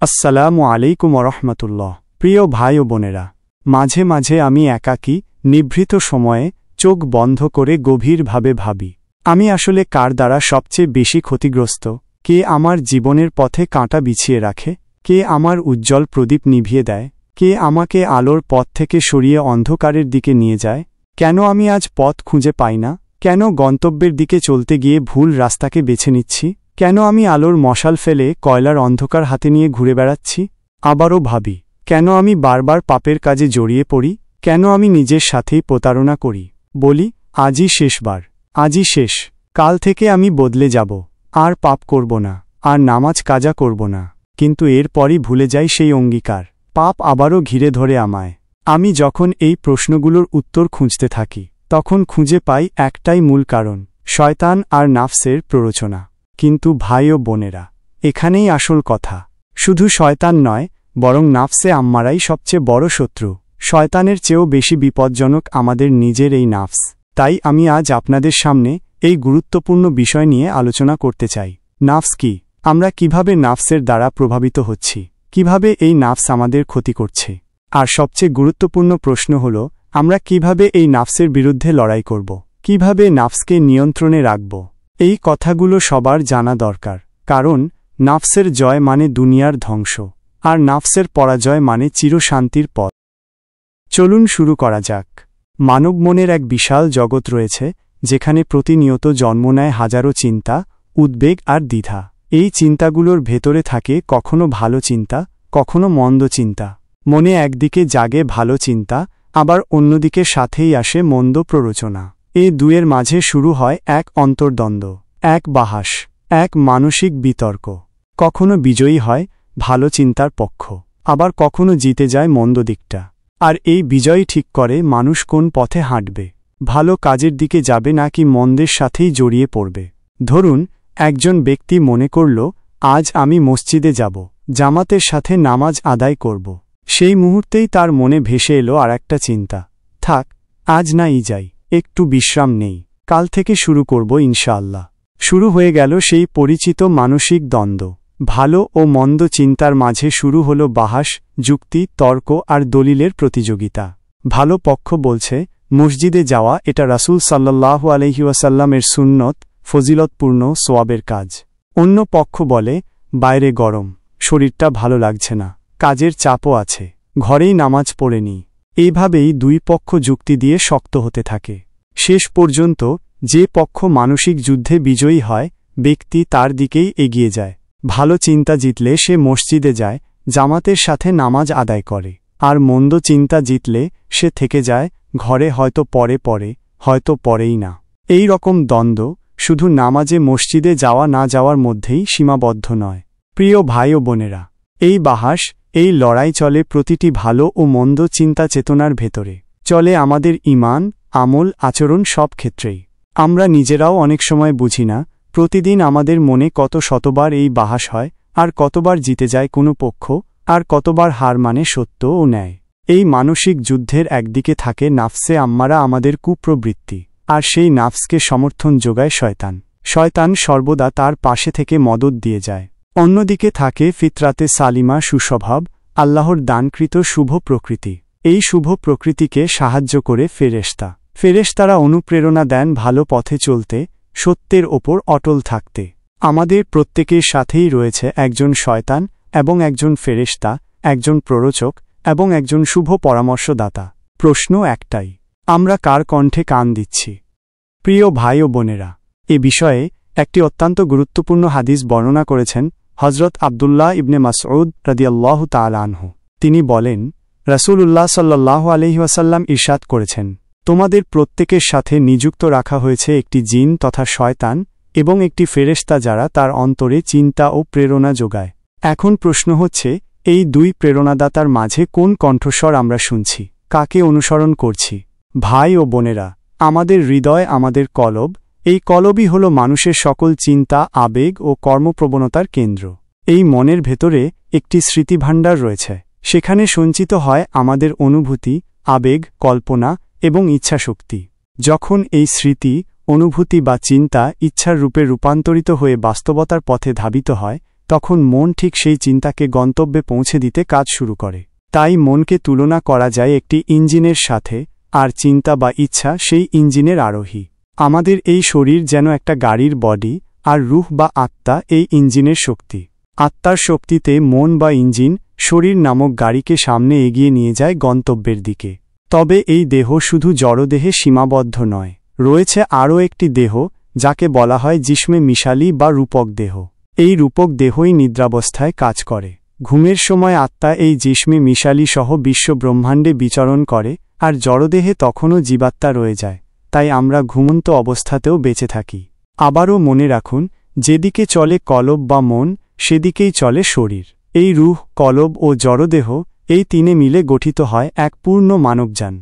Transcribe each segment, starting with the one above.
আসসালামু আলাইকুম ওরহমতুল্লাহ। প্রিয় ভাই ও বোনেরা, মাঝে মাঝে আমি একাকী নিভৃত সময়ে চোখ বন্ধ করে গভীরভাবে ভাবি, আমি আসলে কার দ্বারা সবচেয়ে বেশি ক্ষতিগ্রস্ত? কে আমার জীবনের পথে কাঁটা বিছিয়ে রাখে? কে আমার উজ্জ্বল প্রদীপ নিভিয়ে দেয়? কে আমাকে আলোর পথ থেকে সরিয়ে অন্ধকারের দিকে নিয়ে যায়? কেন আমি আজ পথ খুঁজে পাই না? কেন গন্তব্যের দিকে চলতে গিয়ে ভুল রাস্তাকে বেছে নিচ্ছি? কেন আমি আলোর মশাল ফেলে কয়লার অন্ধকার হাতে নিয়ে ঘুরে বেড়াচ্ছি? আবারও ভাবি, কেন আমি বারবার পাপের কাজে জড়িয়ে পড়ি? কেন আমি নিজের সাথেই প্রতারণা করি? বলি, আজই শেষবার, আজই শেষ, কাল থেকে আমি বদলে যাব, আর পাপ করব না, আর নামাজ কাজা করব না। কিন্তু এরপরই ভুলে যাই সেই অঙ্গীকার। পাপ আবারও ঘিরে ধরে আমায়। আমি যখন এই প্রশ্নগুলোর উত্তর খুঁজতে থাকি, তখন খুঁজে পাই একটাই মূল কারণ: শয়তান আর নাফসের প্ররোচনা। কিন্তু ভাই ও বোনেরা, এখানেই আসল কথা। শুধু শয়তান নয়, বরং নাফসে আম্মারাই সবচেয়ে বড় শত্রু। শয়তানের চেয়েও বেশি বিপজ্জনক আমাদের নিজের এই নাফস। তাই আমি আজ আপনাদের সামনে এই গুরুত্বপূর্ণ বিষয় নিয়ে আলোচনা করতে চাই। নাফস কি? আমরা কিভাবে নাফসের দ্বারা প্রভাবিত হচ্ছি? কিভাবে এই নাফস আমাদের ক্ষতি করছে? আর সবচেয়ে গুরুত্বপূর্ণ প্রশ্ন হল, আমরা কিভাবে এই নাফসের বিরুদ্ধে লড়াই করব? কিভাবে নাফসকে নিয়ন্ত্রণে রাখব? এই কথাগুলো সবার জানা দরকার, কারণ নাফসের জয় মানে দুনিয়ার ধ্বংস, আর নাফসের পরাজয় মানে চিরশান্তির পথ। চলুন শুরু করা যাক। মানব মনের এক বিশাল জগৎ রয়েছে, যেখানে প্রতিনিয়ত জন্ম নেয় হাজারো চিন্তা, উদ্বেগ আর দ্বিধা। এই চিন্তাগুলোর ভেতরে থাকে কখনো ভালো চিন্তা, কখনো মন্দ চিন্তা। মনে একদিকে জাগে ভালো চিন্তা, আবার অন্যদিকে সাথেই আসে মন্দ প্ররোচনা। এই দুয়ের মাঝে শুরু হয় এক অন্তর্দ্বন্দ্ব, এক বাহাস, এক মানসিক বিতর্ক। কখনো বিজয়ী হয় ভালো চিন্তার পক্ষ, আবার কখনো জিতে যায় মন্দ দিকটা। আর এই বিজয় ঠিক করে মানুষ কোন পথে হাঁটবে, ভালো কাজের দিকে যাবে নাকি মন্দের সাথেই জড়িয়ে পড়বে। ধরুন, একজন ব্যক্তি মনে করল, আজ আমি মসজিদে যাব, জামাতের সাথে নামাজ আদায় করব। সেই মুহূর্তেই তার মনে ভেসে এলো আর একটা চিন্তা, থাক, আজ নাই যাই, একটু বিশ্রাম নেই, কাল থেকে শুরু করব ইনশাআল্লাহ। শুরু হয়ে গেল সেই পরিচিত মানসিক দ্বন্দ্ব। ভালো ও মন্দ চিন্তার মাঝে শুরু হলো বাহাস, যুক্তি, তর্ক আর দলিলের প্রতিযোগিতা। ভালো পক্ষ বলছে, মসজিদে যাওয়া এটা রাসূল সাল্লাল্লাহু আলাইহি ওয়াসাল্লামের সুন্নত, ফজিলতপূর্ণ সোয়াবের কাজ। অন্য পক্ষ বলে, বাইরে গরম, শরীরটা ভালো লাগছে না, কাজের চাপও আছে, ঘরেই নামাজ পড়ে নি। এইভাবেই দুই পক্ষ যুক্তি দিয়ে শক্ত হতে থাকে। শেষ পর্যন্ত যে পক্ষ মানসিক যুদ্ধে বিজয়ী হয়, ব্যক্তি তার দিকেই এগিয়ে যায়। ভালো চিন্তা জিতলে সে মসজিদে যায়, জামাতের সাথে নামাজ আদায় করে। আর মন্দ চিন্তা জিতলে সে থেকে যায় ঘরে, হয়তো পরে, হয়তো পরেই না। এই রকম দ্বন্দ্ব শুধু নামাজে মসজিদে যাওয়া না যাওয়ার মধ্যেই সীমাবদ্ধ নয়। প্রিয় ভাই ও বোনেরা, এই বাহাস, এই লড়াই চলে প্রতিটি ভালো ও মন্দ চিন্তা চেতনার ভেতরে। চলে আমাদের ঈমান, আমল, আচরণ সব ক্ষেত্রেই। আমরা নিজেরাও অনেক সময় বুঝি না, প্রতিদিন আমাদের মনে কত শতবার এই বাহাস হয়, আর কতবার জিতে যায় কোনো পক্ষ, আর কতবার হার মানে সত্য ও ন্যায়। এই মানসিক যুদ্ধের একদিকে থাকে নাফসে আম্মারা, আমাদের কুপ্রবৃত্তি, আর সেই নাফসকে সমর্থন যোগায় শয়তান। শয়তান সর্বদা তার পাশে থেকে মদদ দিয়ে যায়। অন্যদিকে থাকে ফিতরাতে সালিমা, সুস্বভাব, আল্লাহর দানকৃত শুভ প্রকৃতি। এই শুভ প্রকৃতিকে সাহায্য করে ফেরেশতা। ফেরেশতারা অনুপ্রেরণা দেন ভালো পথে চলতে, সত্যের ওপর অটল থাকতে। আমাদের প্রত্যেকের সাথেই রয়েছে একজন শয়তান এবং একজন ফেরেশতা, একজন প্ররোচক এবং একজন শুভ পরামর্শদাতা। প্রশ্ন একটাই, আমরা কার কণ্ঠে কান দিচ্ছি? প্রিয় ভাই ও বোনেরা, এ বিষয়ে একটি অত্যন্ত গুরুত্বপূর্ণ হাদিস বর্ণনা করেছেন হযরত আব্দুল্লাহ ইবনে মাসউদ রাদিয়াল্লাহু তাআলা আনহু। তিনি বলেন, রাসূলুল্লাহ সাল্লাল্লাহু আলাইহি ওয়াসাল্লাম ইরশাদ করেছেন, তোমাদের প্রত্যেকের সাথে নিযুক্ত রাখা হয়েছে একটি জিন তথা শয়তান এবং একটি ফেরেশতা, যারা তার অন্তরে চিন্তা ও প্রেরণা যোগায়। এখন প্রশ্ন হচ্ছে, এই দুই প্রেরণাদাতার মাঝে কোন কণ্ঠস্বর আমরা শুনছি, কাকে অনুসরণ করছি? ভাই ও বোনেরা, আমাদের হৃদয়, আমাদের কলব, এই কলবই হল মানুষের সকল চিন্তা, আবেগ ও কর্মপ্রবণতার কেন্দ্র। এই মনের ভেতরে একটি স্মৃতিভাণ্ডার রয়েছে। সেখানে সঞ্চিত হয় আমাদের অনুভূতি, আবেগ, কল্পনা এবং ইচ্ছাশক্তি। যখন এই স্মৃতি, অনুভূতি বা চিন্তা ইচ্ছার রূপে রূপান্তরিত হয়ে বাস্তবতার পথে ধাবিত হয়, তখন মন ঠিক সেই চিন্তাকে গন্তব্যে পৌঁছে দিতে কাজ শুরু করে। তাই মনকে তুলনা করা যায় একটি ইঞ্জিনের সাথে, আর চিন্তা বা ইচ্ছা সেই ইঞ্জিনের আরোহী। আমাদের এই শরীর যেন একটা গাড়ির বডি, আর রূহ বা আত্মা এই ইঞ্জিনের শক্তি। আত্মার শক্তিতে মন বা ইঞ্জিন শরীর নামক গাড়িকে সামনে এগিয়ে নিয়ে যায় গন্তব্যের দিকে। তবে এই দেহ শুধু জড়দেহে সীমাবদ্ধ নয়, রয়েছে আরও একটি দেহ, যাকে বলা হয় জিসমে মিশালি বা রূপক দেহ। এই রূপক দেহই নিদ্রাবস্থায় কাজ করে। ঘুমের সময় আত্মা এই জিসমে মিশালি সহ বিশ্ব ব্রহ্মাণ্ডে বিচরণ করে, আর জড়দেহে তখনও জীবাত্মা রয়ে যায়। তাই আমরা ঘুমন্ত অবস্থাতেও বেঁচে থাকি। আবারও মনে রাখুন, যেদিকে চলে কলব বা মন, সেদিকেই চলে শরীর। এই রূহ, কলব ও জড়দেহ এই তিনে মিলে গঠিত হয় এক পূর্ণ মানবযান।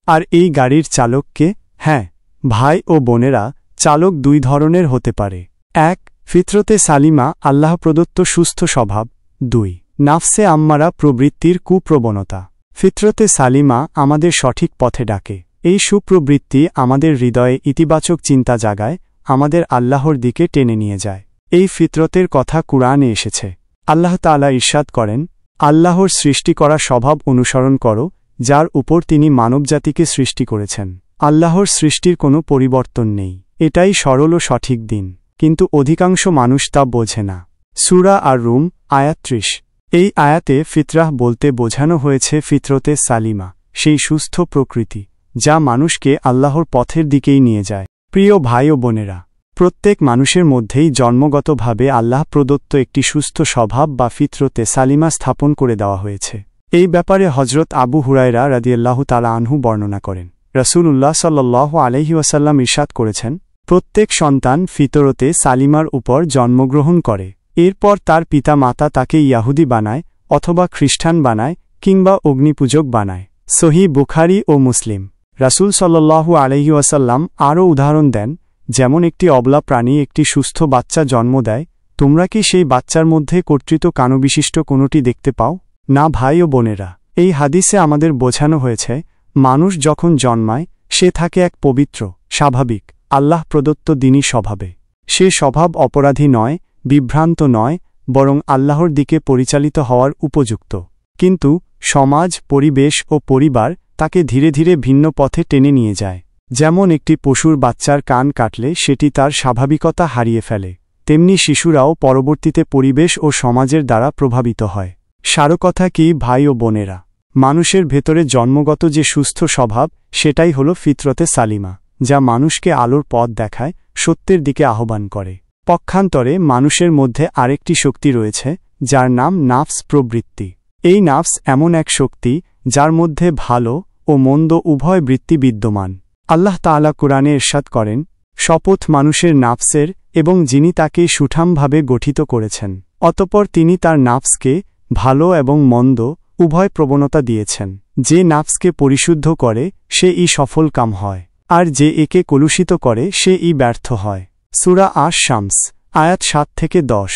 আর এই গাড়ির চালককে, হ্যাঁ ভাই ও বোনেরা, চালক দুই ধরনের হতে পারে। ১. ফিতরতে সালিমা, আল্লাহ প্রদত্ত সুস্থ স্বভাব। ২. নাফসে আম্মারা, প্রবৃত্তির কুপ্রবণতা। ফিতরতে সালিমা আমাদের সঠিক পথে ডাকে। এই সুপ্রবৃত্তি আমাদের হৃদয়ে ইতিবাচক চিন্তা জাগায়, আমাদের আল্লাহর দিকে টেনে নিয়ে যায়। এই ফিতরতের কথা কুরআনে এসেছে। আল্লাহ তাআলা ইরশাদ করেন, আল্লাহর সৃষ্টি করা স্বভাব অনুসরণ করো, যার উপর তিনি মানবজাতিকে সৃষ্টি করেছেন। আল্লাহর সৃষ্টির কোনো পরিবর্তন নেই। এটাই সরল ও সঠিক দিন, কিন্তু অধিকাংশ মানুষ তা বোঝে না। সূরা আর রুম, আয়াত ৩০। এই আয়াতে ফিতরাহ বলতে বোঝানো হয়েছে ফিতরতে সালিমা, সেই সুস্থ প্রকৃতি যা মানুষকে আল্লাহর পথের দিকেই নিয়ে যায়। প্রিয় ভাই ও বোনেরা, প্রত্যেক মানুষের মধ্যেই জন্মগতভাবে আল্লাহ প্রদত্ত একটি সুস্থ স্বভাব বা ফিতরতে সালিমা স্থাপন করে দেওয়া হয়েছে। এই ব্যাপারে হজরত আবু হুরায়রা রাদিয়াল্লাহু তাআলা আনহু বর্ণনা করেন, রাসূলুল্লাহ সাল্লাল্লাহু আলাইহি ওয়াসাল্লাম ইরশাদ করেছেন, প্রত্যেক সন্তান ফিতরতে সালিমার উপর জন্মগ্রহণ করে। এরপর তার পিতা মাতা তাকে ইয়াহুদি বানায়, অথবা খ্রিস্টান বানায়, কিংবা অগ্নিপূজক বানায়। সহিহ বুখারী ও মুসলিম। রাসূল সাল্লাল্লাহু আলাইহি ওয়াসাল্লাম আরও উদাহরণ দেন, যেমন একটি অবলা প্রাণী একটি সুস্থ বাচ্চা জন্ম দেয়, তোমরা কি সেই বাচ্চার মধ্যে কর্তৃত্ব কানবিশিষ্ট কোনোটি দেখতে পাও? না ভাই ও বোনেরা, এই হাদিসে আমাদের বোঝানো হয়েছে, মানুষ যখন জন্মায় সে থাকে এক পবিত্র, স্বাভাবিক, আল্লাহ প্রদত্ত দ্বীনি স্বভাবে। সে স্বভাব অপরাধী নয়, বিভ্রান্ত নয়, বরং আল্লাহর দিকে পরিচালিত হওয়ার উপযুক্ত। কিন্তু সমাজ, পরিবেশ ও পরিবার তাকে ধীরে ধীরে ভিন্ন পথে টেনে নিয়ে যায়। যেমন একটি পশুর বাচ্চার কান কাটলে সেটি তার স্বাভাবিকতা হারিয়ে ফেলে, তেমনি শিশুরাও পরবর্তীতে পরিবেশ ও সমাজের দ্বারা প্রভাবিত হয়। সারকথা কি ভাই ও বোনেরা, মানুষের ভেতরে জন্মগত যে সুস্থ স্বভাব, সেটাই হল ফিতরতে সালিমা, যা মানুষকে আলোর পথ দেখায়, সত্যের দিকে আহ্বান করে। পক্ষান্তরে মানুষের মধ্যে আরেকটি শক্তি রয়েছে, যার নাম নাফস প্রবৃত্তি। এই নাফস এমন এক শক্তি যার মধ্যে ভালো ও মন্দ উভয় বৃত্তি বিদ্যমান। আল্লাহ তাআলা কুরআনে ইরশাদ করেন, শপথ মানুষের নাফসের এবং যিনি তাকে সুঠামভাবে গঠিত করেছেন। অতঃপর তিনি তার নাফসকে ভালো এবং মন্দ উভয় প্রবণতা দিয়েছেন। যে নাফসকে পরিশুদ্ধ করে সে সফল কাম হয়, আর যে একে কলুষিত করে সে ব্যর্থ হয়। সূরা আশ-শামস, আয়াত ৭ থেকে ১০।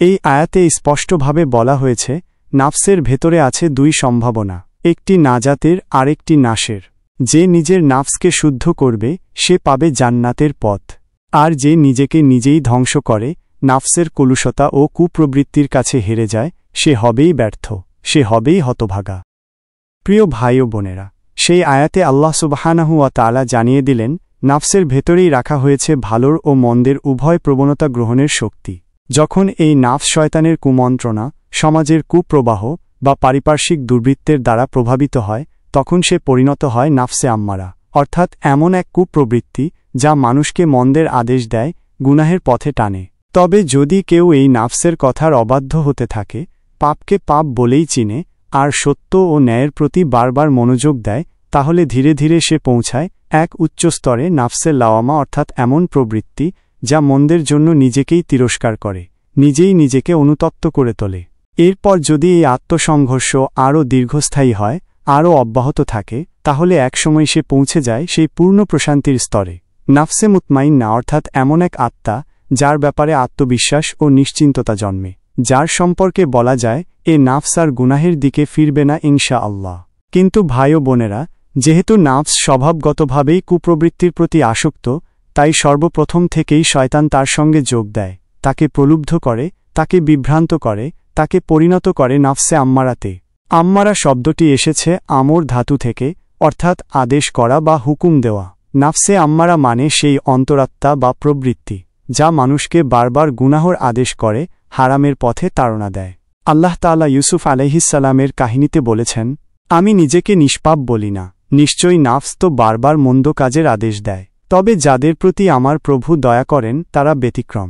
এই আয়াতে স্পষ্টভাবে বলা হয়েছে, নাফসের ভেতরে আছে দুই সম্ভাবনা, একটি নাজাতের আর একটি নাশের। যে নিজের নাফসকে শুদ্ধ করবে সে পাবে জান্নাতের পথ, আর যে নিজেকে নিজেই ধ্বংস করে, নাফসের কলুষতা ও কুপ্রবৃত্তির কাছে হেরে যায়, সে হবেই ব্যর্থ, সে হবেই হতভাগা। প্রিয় ভাই ও বোনেরা, সেই আয়াতে আল্লাহ সুবহানাহু ওয়া তাআলা জানিয়ে দিলেন, নাফসের ভেতরেই রাখা হয়েছে ভালোর ও মন্দের উভয় প্রবণতা গ্রহণের শক্তি। যখন এই নাফস শয়তানের কুমন্ত্রণা, সমাজের কুপ্রবাহ বা পারিপার্শ্বিক দুর্বৃত্তের দ্বারা প্রভাবিত হয়, তখন সে পরিণত হয় নাফসে আম্মারা, অর্থাৎ এমন এক কুপ্রবৃত্তি যা মানুষকে মন্দের আদেশ দেয়, গুনাহের পথে টানে। তবে যদি কেউ এই নাফসের কথার অবাধ্য হতে থাকে, পাপকে পাপ বলেই চিনে, আর সত্য ও ন্যায়ের প্রতি বারবার মনোযোগ দেয়, তাহলে ধীরে ধীরে সে পৌঁছায় এক উচ্চ স্তরে নাফসে লাওয়ামা, অর্থাৎ এমন প্রবৃত্তি যা মন্দের জন্য নিজেকেই তিরস্কার করে, নিজেই নিজেকে অনুতপ্ত করে তোলে। এরপর যদি এই আত্মসংঘর্ষ আরও দীর্ঘস্থায়ী হয়, আরও অব্যাহত থাকে, তাহলে একসময় সে পৌঁছে যায় সেই পূর্ণ প্রশান্তির স্তরে, নাফসে মুতমাইন্না, অর্থাৎ এমন এক আত্মা যার ব্যাপারে আত্মবিশ্বাস ও নিশ্চিন্ততা জন্মে, যার সম্পর্কে বলা যায় এ নাফস আর গুনাহের দিকে ফিরবে না ইনশাআল্লাহ। কিন্তু ভাই ও বোনেরা, যেহেতু নাফস স্বভাবগতভাবেই কুপ্রবৃত্তির প্রতি আসক্ত, তাই সর্বপ্রথম থেকেই শয়তান তার সঙ্গে যোগ দেয়, তাকে প্রলুব্ধ করে, তাকে বিভ্রান্ত করে, তাকে পরিণত করে নাফসে আম্মারাতে। আম্মারা শব্দটি এসেছে আমর ধাতু থেকে, অর্থাৎ আদেশ করা বা হুকুম দেওয়া। নাফসে আম্মারা মানে সেই অন্তরাত্মা বা প্রবৃত্তি যা মানুষকে বারবার গুনাহর আদেশ করে, হারামের পথে তাড়না দেয়। আল্লাহ তাআলা ইউসুফ আলাইহিসসালামের কাহিনীতে বলেছেন, আমি নিজেকে নিষ্পাপ বলি না, নিশ্চয়ই নাফস তো বারবার মন্দ কাজের আদেশ দেয়, তবে যাদের প্রতি আমার প্রভু দয়া করেন তারা ব্যতিক্রম।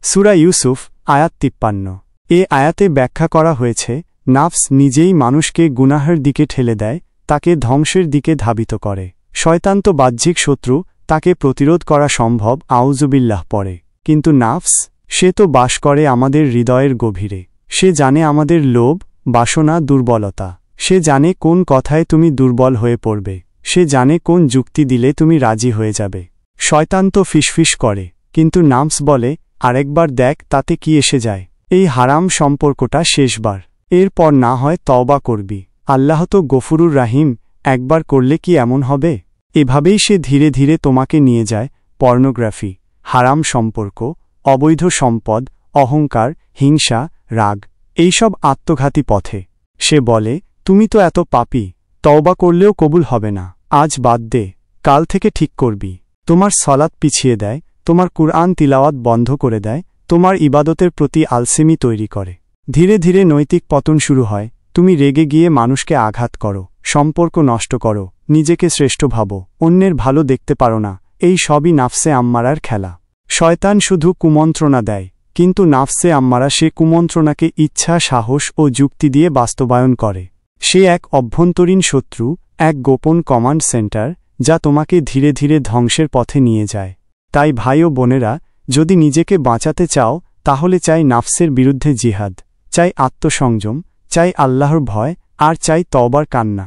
সূরা ইউসুফ আয়াত 53। এ আয়াতে ব্যাখ্যা করা হয়েছে, নাফস নিজেই মানুষকে গুনাহের দিকে ঠেলে দেয়, তাকে ধ্বংসের দিকে ধাবিত করে। শয়তান তো বাহ্যিক শত্রু, তাকে প্রতিরোধ করা সম্ভব আউযুবিল্লাহ পরে, কিন্তু নাফস, সে তো বাস করে আমাদের হৃদয়ের গভীরে। সে জানে আমাদের লোভ, বাসনা, দুর্বলতা। সে জানে কোন কথায় তুমি দুর্বল হয়ে পড়বে। সে জানে কোন যুক্তি দিলে তুমি রাজি হয়ে যাবে। শয়তান তো ফিসফিস করে, কিন্তু নাফস বলে, আরেকবার দেখ তাতে কি এসে যায়। এই হারাম সম্পর্কটা শেষবার, এরপর না হয় তওবা করবি। আল্লাহ তো গফুরুর রাহিম, একবার করলে কি এমন হবে? এভাবেই সে ধীরে ধীরে তোমাকে নিয়ে যায় পর্নোগ্রাফি, হারাম সম্পর্ক, অবৈধ সম্পদ, অহংকার, হিংসা, রাগ, এইসব আত্মঘাতী পথে। সে বলে, তুমি তো এত পাপী, তওবা করলেও কবুল হবে না, আজ বাদ দে, কাল থেকে ঠিক করবি। তোমার সলাত পিছিয়ে দেয়, তোমার কুরআন তিলাওয়াত বন্ধ করে দেয়, তোমার ইবাদতের প্রতি আলসেমি তৈরি করে। ধীরে ধীরে নৈতিক পতন শুরু হয়। তুমি রেগে গিয়ে মানুষকে আঘাত করো, সম্পর্ক নষ্ট করো, নিজেকে শ্রেষ্ঠ ভাবো, অন্যের ভালো দেখতে পারো না। এই সবই নাফসে আম্মারার খেলা। শয়তান শুধু কুমন্ত্রণা দেয়, কিন্তু নাফসে আম্মারা সে কুমন্ত্রণাকে ইচ্ছা, সাহস ও যুক্তি দিয়ে বাস্তবায়ন করে। সে এক অভ্যন্তরীণ শত্রু, এক গোপন কমান্ড সেন্টার, যা তোমাকে ধীরে ধীরে ধ্বংসের পথে নিয়ে যায়। তাই ভাই ও বোনেরা, যদি নিজেকে বাঁচাতে চাও, তাহলে চাই নাফসের বিরুদ্ধে জিহাদ, চাই আত্মসংযম, চাই আল্লাহর ভয়, আর চাই তওবার কান্না।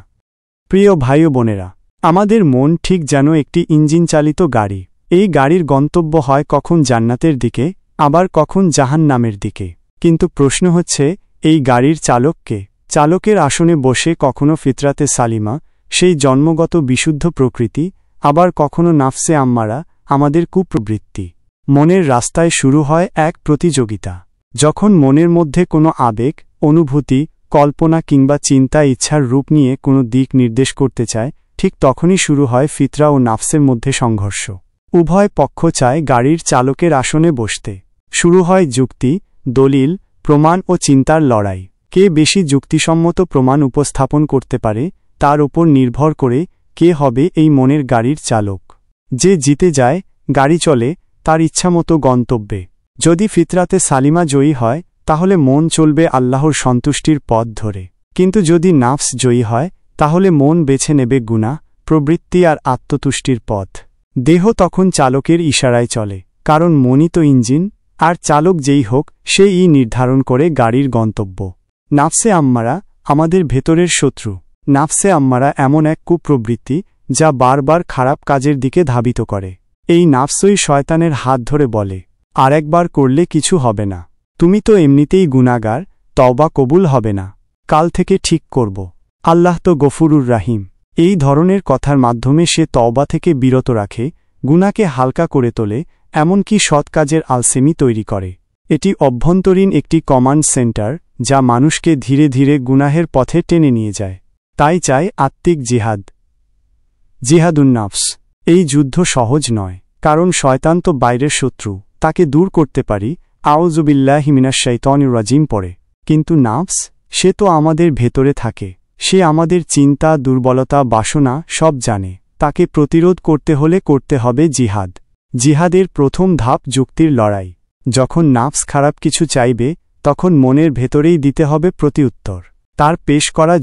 প্রিয় ভাই ও বোনেরা, আমাদের মন ঠিক যেন একটি ইঞ্জিন চালিত গাড়ি। এই গাড়ির গন্তব্য হয় কখন জান্নাতের দিকে, আবার কখন জাহান্নামের দিকে। কিন্তু প্রশ্ন হচ্ছে, এই গাড়ির চালককে? চালকের আসনে বসে কখনো ফিতরাতে সালিমা, সেই জন্মগত বিশুদ্ধ প্রকৃতি, আবার কখনো নাফসে আম্মারা, আমাদের কুপ্রবৃত্তি। মনের রাস্তায় শুরু হয় এক প্রতিযোগিতা। যখন মনের মধ্যে কোনো আবেগ, অনুভূতি, কল্পনা কিংবা চিন্তা ইচ্ছার রূপ নিয়ে কোনো দিক নির্দেশ করতে চায়, ঠিক তখনই শুরু হয় ফিতরা ও নাফসের মধ্যে সংঘর্ষ। উভয় পক্ষ চায় গাড়ির চালকের আসনে বসতে। শুরু হয় যুক্তি, দলিল, প্রমাণ ও চিন্তার লড়াই। কে বেশি যুক্তিসম্মত প্রমাণ উপস্থাপন করতে পারে, তার উপর নির্ভর করে কে হবে এই মনের গাড়ির চালক। যে জিতে যায়, গাড়ি চলে তার ইচ্ছামতো গন্তব্যে। যদি ফিতরাতে সালিমা জয়ী হয়, তাহলে মন চলবে আল্লাহর সন্তুষ্টির পথ ধরে। কিন্তু যদি নাফস জয়ী হয়, তাহলে মন বেছে নেবে গুনাহ, প্রবৃত্তি আর আত্মতুষ্টির পথ। দেহ তখন চালকের ইশারায় চলে, কারণ মনই তো ইঞ্জিন, আর চালক যেই হোক সেই নির্ধারণ করে গাড়ির গন্তব্য। নাফসে আম্মারা আমাদের ভেতরের শত্রু। নাফসে আম্মারা এমন এক কুপ্রবৃত্তি যা বারবার খারাপ কাজের দিকে ধাবিত করে। এই নাফসই শয়তানের হাত ধরে বলে, আরেকবার করলে কিছু হবে না, তুমি তো এমনিতেই গুনাহগার, তওবা কবুল হবে না, কাল থেকে ঠিক করব। আল্লাহ তো গফুরুর রাহিম। এই ধরনের কথার মাধ্যমে সে তওবা থেকে বিরত রাখে, গুনাহকে হালকা করে তোলে, এমনকি সৎ কাজের আলসেমি তৈরি করে। এটি অভ্যন্তরীণ একটি কমান্ড সেন্টার, যা মানুষকে ধীরে ধীরে গুনাহের পথে টেনে নিয়ে যায়। তাই চাই আত্মিক জিহাদ, জিহাদুন নাফস। এই যুদ্ধ সহজ নয়, কারণ শয়তান তো বাইরের শত্রু, তাকে দূর করতে পারি আউযুবিল্লাহি মিনাশ শাইতানির রাজিম পড়ে। কিন্তু নাফস, সে তো আমাদের ভেতরে থাকে। সে আমাদের চিন্তা, দুর্বলতা, বাসনা সব জানে। তাকে প্রতিরোধ করতে হলে করতে হবে জিহাদ। জিহাদের প্রথম ধাপ যুক্তির লড়াই। যখন নাফস খারাপ কিছু চাইবে, তখন মনের ভেতরেই দিতে হবে প্রতিউত্তর। তার পেশ করা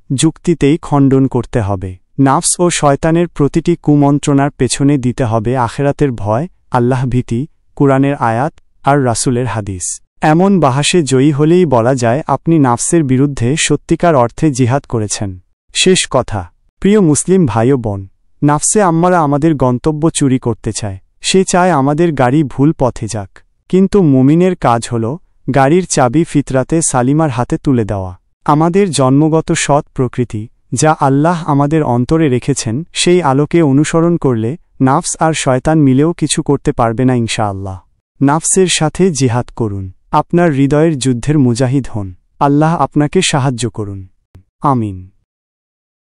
যুক্তিতেই খণ্ডন করতে হবে। নাফস ও শয়তানের প্রতিটি কুমন্ত্রণার পেছনে দিতে হবে আখেরাতের ভয়, আল্লাহ ভীতি, কুরআনের আয়াত আর রাসূলের হাদিস। এমন বাহাসে জয়ী হলেই বলা যায় আপনি নাফসের বিরুদ্ধে সত্যিকার অর্থে জিহাদ করেছেন। শেষ কথা, প্রিয় মুসলিম ভাই ও বোন, নাফসে আম্মারা আমাদের গন্তব্য চুরি করতে চায়। সে চায় আমাদের গাড়ি ভুল পথে যাক। কিন্তু মুমিনের কাজ হল গাড়ির চাবি ফিতরাতে সালিমার হাতে তুলে দেওয়া। আমাদের জন্মগত সৎ প্রকৃতি, যা আল্লাহ আমাদের অন্তরে রেখেছেন, সেই আলোকে অনুসরণ করলে নাফস আর শয়তান মিলেও কিছু করতে পারবে না ইনশাআল্লাহ। নাফসের সাথে জিহাদ করুন। আপনার হৃদয়ের যুদ্ধের মুজাহিদ হন। আল্লাহ আপনাকে সাহায্য করুন। আমিন।